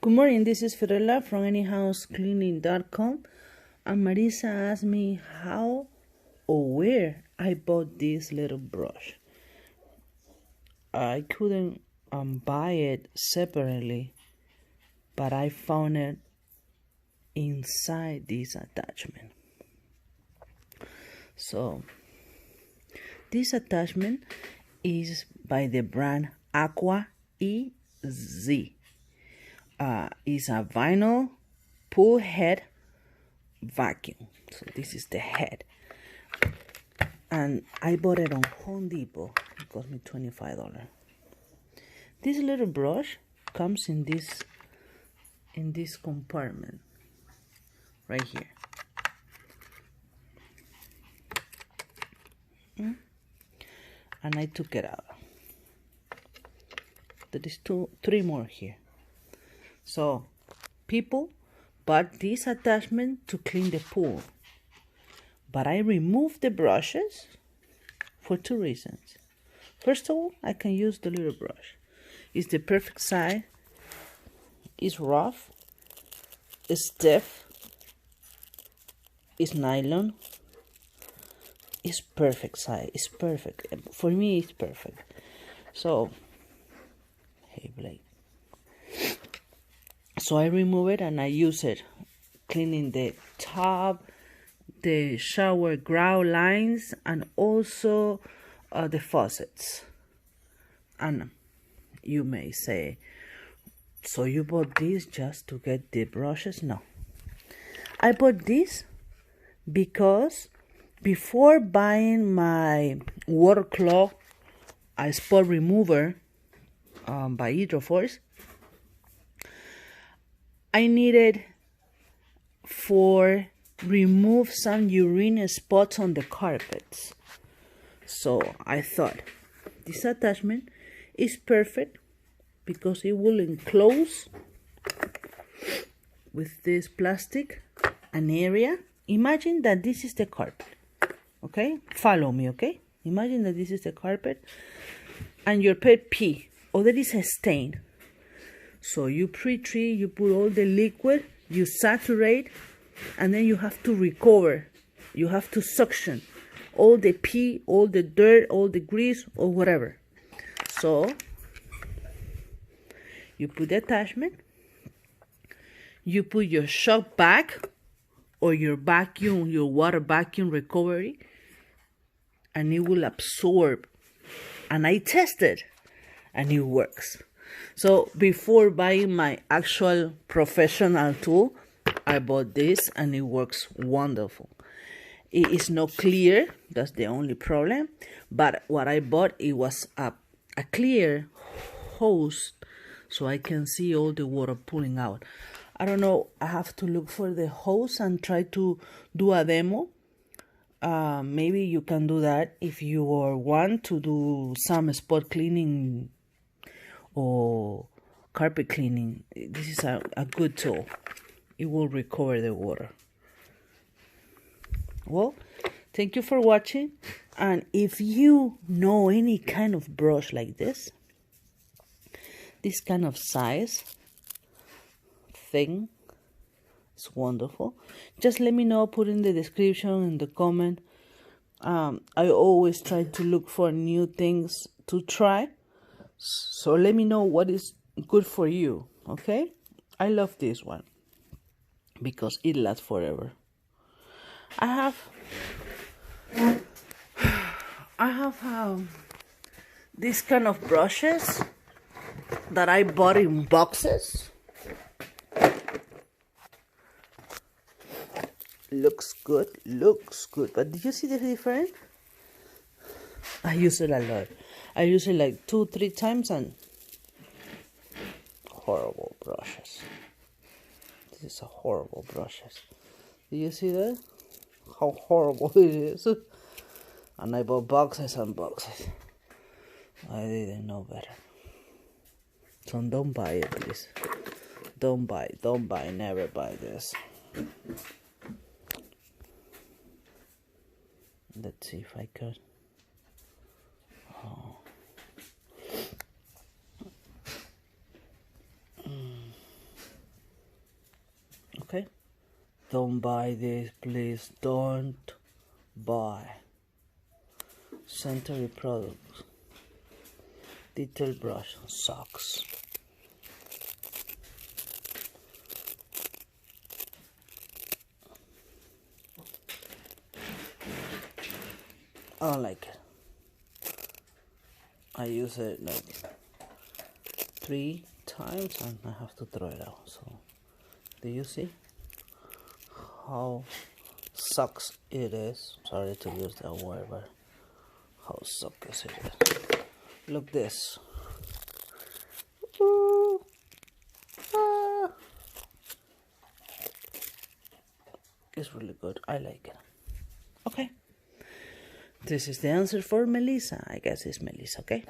Good morning, this is Fiorella from anyhousecleaning.com, and Maritza asked me how or where I bought this little brush. I couldn't buy it separately, but I found it inside this attachment. So this attachment is by the brand Aqua EZ. Is a vinyl pull head vacuum. So this is the head, and I bought it on Home Depot. It cost me $25. This little brush comes in this compartment right here. And I took it out. There is three more here. So people bought this attachment to clean the pool, but I removed the brushes for two reasons. First of all, I can use the little brush. It's the perfect size. It's rough, it's stiff, it's nylon. It's perfect size. It's perfect. For me, it's perfect. So, hey Blake. So I remove it and I use it cleaning the tub, the shower grout lines, and also the faucets. And you may say, so you bought this just to get the brushes? No. I bought this because before buying my water cloth spot remover by Hydroforce, I needed for remove some urine spots on the carpets. So I thought this attachment is perfect because it will enclose with this plastic an area. Imagine that this is the carpet, okay? Follow me, okay? Imagine that this is the carpet and your pet pee, or there is a stain. So you pre-treat, you put all the liquid, you saturate, and then you have to recover. You have to suction all the pee, all the dirt, all the grease, or whatever. So you put the attachment, you put your shock back or your vacuum, your water vacuum recovery, and it will absorb. And I tested, and it works. So before buying my actual professional tool, I bought this and it works wonderful. It is not clear, that's the only problem. But what I bought, it was a clear hose so I can see all the water pulling out. I don't know, I have to look for the hose and try to do a demo. Maybe you can do that if you want to do some spot cleaning or carpet cleaning. This is a good tool. It will recover the water. Well, thank you for watching. And if you know any kind of brush like this kind of size thing, it's wonderful. Just let me know, put in the description, in the comment. I always try to look for new things to try. So let me know what is good for you, okay? I love this one because it lasts forever. I have this kind of brushes that I bought in boxes. Looks good. But did you see the difference? I use it a lot. I use it like 2-3 times, and horrible brushes. This is a horrible brushes. Do you see that? How horrible it is. And I bought boxes and boxes. I didn't know better. So don't buy it, please. Don't buy, never buy this. Let's see if I could. Oh. Don't buy this, please. Don't buy. Sanitary products. Detail brush. Socks. I don't like it. I use it like 3 times and I have to throw it out. So, do you see how sucks it is? Sorry to use that word, but how sucks it is. Look this. Ooh. Ah. It's really good. I like it. Okay. This is the answer for Melissa. I guess it's Melissa, okay?